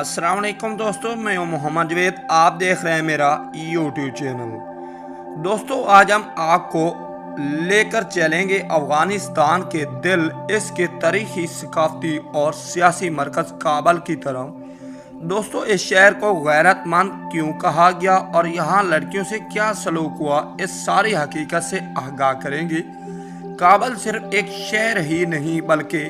अस्सलाम वालेकुम दोस्तों, मैं हूं मोहम्मद जवेद। आप देख रहे हैं मेरा यूट्यूब चैनल। दोस्तों, आज हम आपको लेकर चलेंगे अफ़गानिस्तान के दिल, इसके तारीखी, सकाफती और सियासी मरकज़ काबल की तरफ। दोस्तों, इस शहर को गैरतमंद क्यों कहा गया और यहाँ लड़कियों से क्या सलूक हुआ, इस सारी हकीकत से आगाह करेंगे। काबल सिर्फ एक शहर ही नहीं बल्कि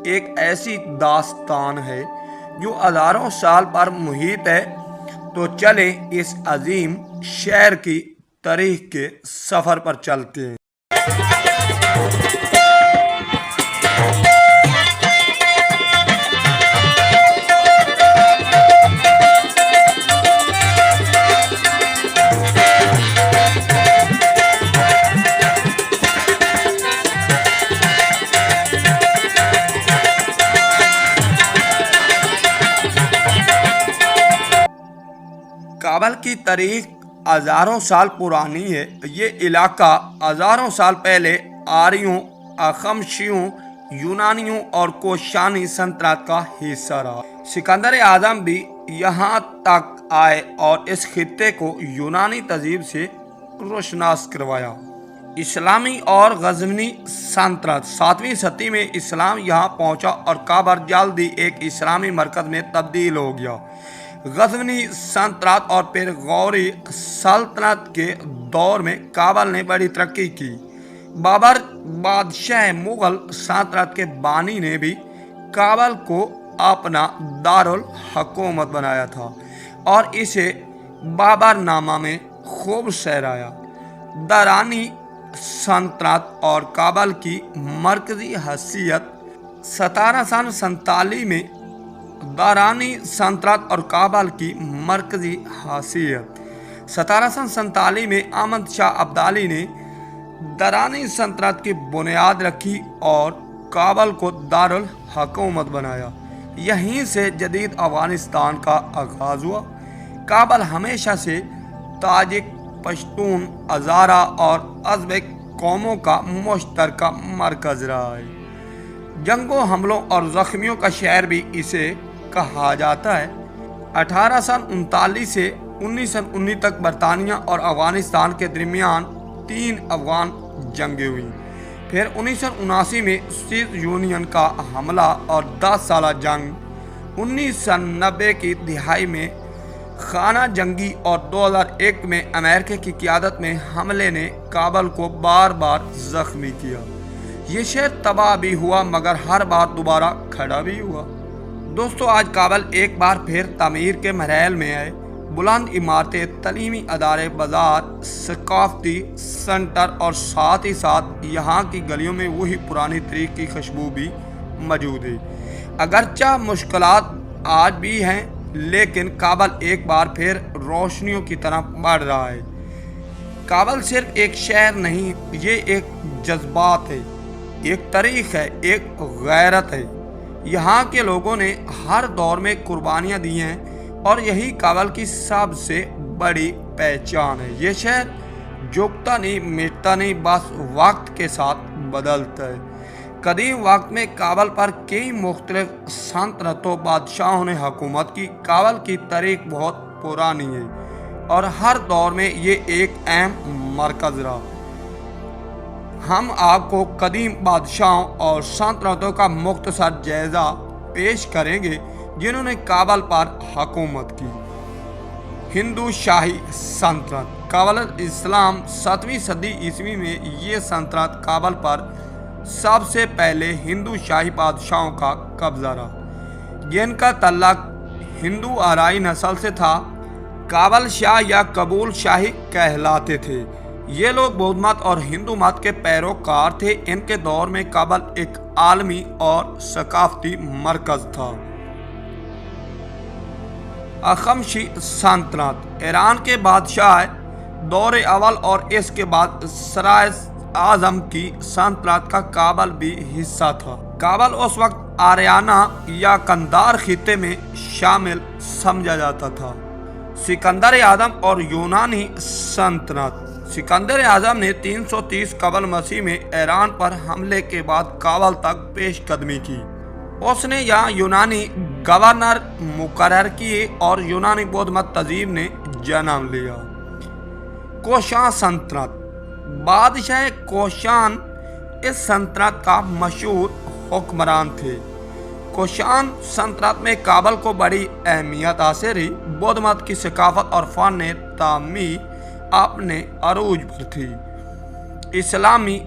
एक ऐसी दास्तान है जो हज़ारों साल पर मुहित है। तो चले इस अजीम शहर की तारीख के सफ़र पर चलते हैं। काबल की तारीख हज़ारों साल पुरानी है। ये इलाका हज़ारों साल पहले आर्यों, अखमशियों, यूनानियों और कोशानी सल्तनत का हिस्सा रहा। सिकंदर आज़म भी यहाँ तक आए और इस खित्ते को यूनानी तहज़ीब से रोशनास करवाया। इस्लामी और गज़नवी सल्तनत 7वीं सदी में इस्लाम यहाँ पहुँचा और काबल जल्दी एक इस्लामी मरकज़ में तब्दील हो गया। गज़नवी सल्तनत और फिर गौरी सल्तनत के दौर में काबल ने बड़ी तरक्की की। बाबर बादशाह मुग़ल सल्तनत के बानी ने भी काबल को अपना दारुल हुकूमत बनाया था और इसे बाबरनामा में खूब सहराया। दरानी सल्तनत और काबल की मरकज़ी हैसियत 1747 में दरानी सल्तनत और काबल की मरकज़ी हैसियत 1747 में अहमद शाह अब्दाली ने दरानी सल्तनत की बुनियाद रखी और काबल को दारुल हुकूमत बनाया। यहीं से जदीद अफ़गानिस्तान का आगाज़ हुआ। काबल हमेशा से ताजिक, पश्तून, हज़ारा और अज़बक कौमों का मुश्तरका मरकज़ रहा है। जंगों, हमलों और ज़ख्मियों का शहर भी इसे कहा जाता है। 1839 से 1919 तक बरतानिया और अफ़गानिस्तान के दरमियान 3 अफ़गान जंगें हुई। फिर 1979 में सोवियत यूनियन का हमला और 10 साल जंग। 1990 की दिहाई में खाना जंगी और 2001 में अमेरिका की क़यादत में हमले ने काबल को बार बार ज़ख्मी किया। ये शहर तबाह भी हुआ मगर हर बार दोबारा खड़ा भी हुआ। दोस्तों, आज काबल एक बार फिर तामीर के मरहल में है। बुलंद इमारतें, तलीमी अदारे, बाजार, सकाफती सेंटर और साथ ही साथ यहाँ की गलियों में वही पुरानी तरीक़ की खुशबू भी मौजूद है। अगरचा मुश्किलात आज भी हैं, लेकिन काबल एक बार फिर रोशनियों की तरफ बढ़ रहा है। काबल सिर्फ एक शहर नहीं, ये एक जज्बात है, एक तारीख है, एक गैरत है। यहाँ के लोगों ने हर दौर में कुर्बानियाँ दी हैं और यही काबल की सबसे बड़ी पहचान है। ये शहर झुकता नहीं, मिटता नहीं, बस वक्त के साथ बदलता है। कदीम वक्त में काबल पर कई मुख्तलिफ सल्तनतों, बादशाहों ने हुकूमत की। काबल की तारीख बहुत पुरानी है और हर दौर में ये एक अहम मरकज़ रहा। हम आपको कदीम बादशाहों और सल्तनतों का मुख्तसर जायज़ा पेश करेंगे जिन्होंने काबल पर हुकूमत की। हिंदू शाही सल्तनत। काबल इस्लाम 7वीं सदी ईस्वी में ये सल्तनत काबल पर सबसे पहले हिंदू शाही बादशाहों का कब्जा रहा, जिनका तल्लुक़ हिंदू आराई नस्ल से था। काबल शाह या कबूल शाही कहलाते थे। ये लोग बौद्ध मत और हिंदू मत के पैरोकार थे। इनके दौर में काबल एक आलमी और सकाफती मरकज़ था। अखमशी सल्तनत। ईरान के बादशाह दौर अव्वल और इसके बाद सराय आज़म की सल्तनत का काबल भी हिस्सा था। काबल उस वक्त आर्याना या कंधार खित्ते में शामिल समझा जाता था। सिकंदर आज़म और यूनानी सल्तनत। सिकंदर आज़म ने 330 कबल मसीह में ईरान पर हमले के बाद काबल तक पेशकदमी की। उसने यहाँ यूनानी गवर्नर मुकर्रर किए और यूनानी बौद्ध मत तजीब ने जन्म लिया। कोशान सल्तनत। बादशाह कोशान इस सल्तनत का मशहूर हुक्मरान थे। कोशान सल्तनत में काबल को बड़ी अहमियत हासिल रही। बौद्ध मत की सकाफत और फन तामीर अपने अरूज पर थी। इस्लामी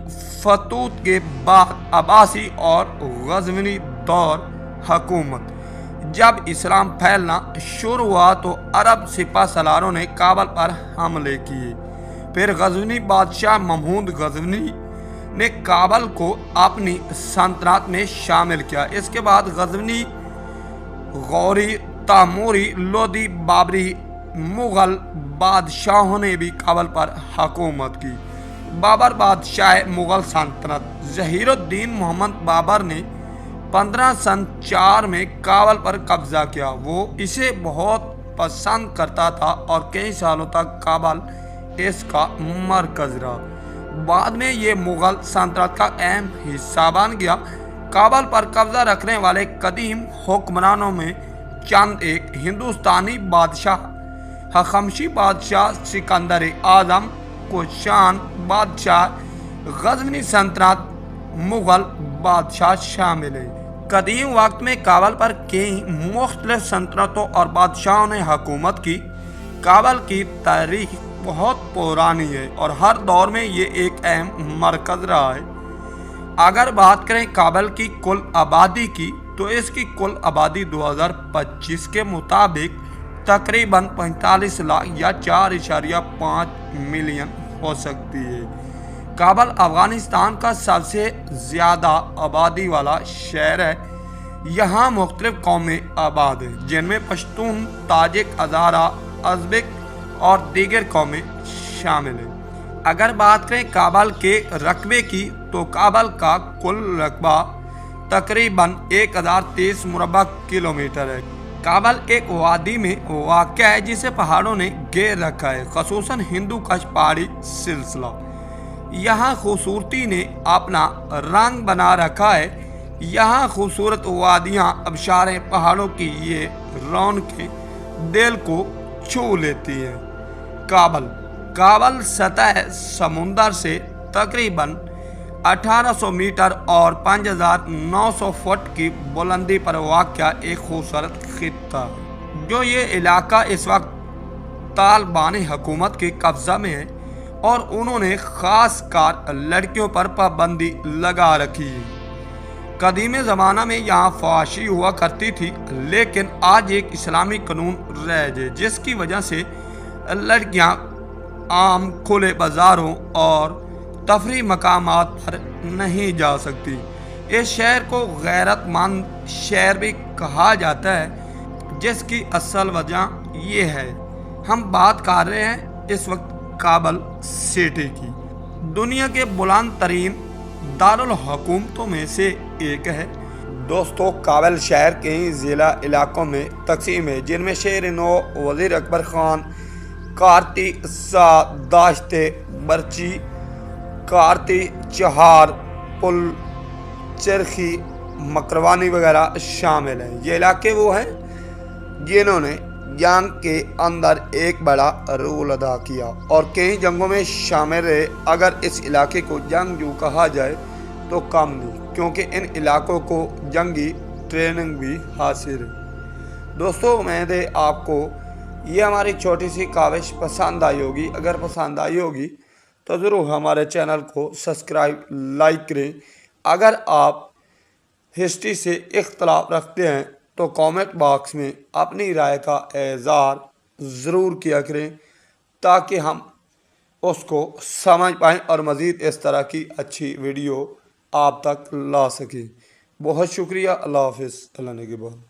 फतूत के बाद अब्बासी और गजवनी दौर हुकूमत। जब इस्लाम फैलना शुरू हुआ तो अरब सिपह सलारों ने काबल पर हमले किए। फिर गजवनी बादशाह महमूद गजवनी ने काबल को अपनी सल्तनत में शामिल किया। इसके बाद गजवनी, गौरी, तैमूरी, लोदी, बाबरी, मुगल बादशाहों ने भी काबल पर हुकूमत की। बाबर बादशाह मुगल सल्तनत। जहीरुद्दीन मोहम्मद बाबर ने 1504 में काबल पर कब्जा किया। वो इसे बहुत पसंद करता था और कई सालों तक काबल इसका मरकज रहा। बाद में ये मुगल सल्तनत का अहम हिस्सा बन गया। काबल पर कब्जा रखने वाले कदीम हुक्मरानों में चंद एक हिंदुस्तानी बादशाह हखमशी बादशाह, सिकंदर आजम, कोशान बादशाह, गजनी सल्तनत, मुगल बादशाह शामिल है। कदीम वक्त में काबल पर कई मुख्तलिफ सल्तनतों और बादशाहों ने हुकूमत की। काबल की तारीख बहुत पुरानी है और हर दौर में ये एक अहम मरकज रहा है। अगर बात करें काबल की कुल आबादी की तो इसकी कुल आबादी 2025 के मुताबिक तकरीबन 45 लाख या 4.5 मिलियन हो सकती है। काबल अफगानिस्तान का सबसे ज़्यादा आबादी वाला शहर है। यहाँ मुख्तलिफ कौमें आबाद हैं जिनमें पश्तून, ताजिक, हज़ारा, अज़बक और दीगर कौमें शामिल हैं। अगर बात करें काबल के रकबे की तो काबल का कुल रकबा तकरीबन 1023 मुरबा किलोमीटर है। काबल एक वादी में वाक़या है जिसे पहाड़ों ने घेर रखा है, ख़ुसूसन हिंदू कश पहाड़ी सिलसिला। यहाँ खूबसूरती ने अपना रंग बना रखा है। यहाँ खूबसूरत वादियाँ, आबशारें, पहाड़ों की ये रौनकें दिल को छू लेती हैं। काबल सतह समुंदर से तकरीबन 1800 मीटर और 5900 फुट की बुलंदी पर वाक़या एक खूबसूरत खित्ता है। जो ये इलाका इस वक्त तालिबानी हुकूमत के कब्ज़ा में है और उन्होंने ख़ास कर लड़कियों पर पाबंदी लगा रखी है। कदीम ज़माना में यहाँ फहाशी हुआ करती थी, लेकिन आज एक इस्लामी कानून रह गए जिसकी वजह से लड़कियाँ आम खुले बाज़ारों और तफरी मकामात पर नहीं जा सकती। इस शहर को गैरतमंद शहर भी कहा जाता है, जिसकी असल वजह ये है। हम बात कर रहे हैं इस वक्त काबल सिटी की। दुनिया के बुलंद तरीन दारुल हुकूमतों में से एक है। दोस्तों, काबल शहर कई ज़िला इलाकों में तकसीम है, जिनमें शेर नौ, वज़ीर अकबर खान, कारती, दाश्ते, बर्ची, कारती, चहार, पुल, चरखी, मकरवानी वगैरह शामिल हैं। ये इलाके वो हैं जिन्होंने जंग के अंदर एक बड़ा रोल अदा किया और कई जंगों में शामिल रहे। अगर इस इलाके को जंगजू कहा जाए तो कम नहीं, क्योंकि इन इलाकों को जंगी ट्रेनिंग भी हासिल है। दोस्तों, उम्मीद है आपको ये हमारी छोटी सी काविश पसंद आई होगी। अगर पसंद आई होगी तो ज़रूर हमारे चैनल को सब्सक्राइब, लाइक करें। अगर आप हिस्ट्री से इख्तलाफ रखते हैं तो कमेंट बॉक्स में अपनी राय का इज़हार ज़रूर किया करें, ताकि हम उसको समझ पाएँ और मज़ीद इस तरह की अच्छी वीडियो आप तक ला सकें। बहुत शुक्रिया। अल्लाह हाफ़िज़। अल्लाह ने के बाद।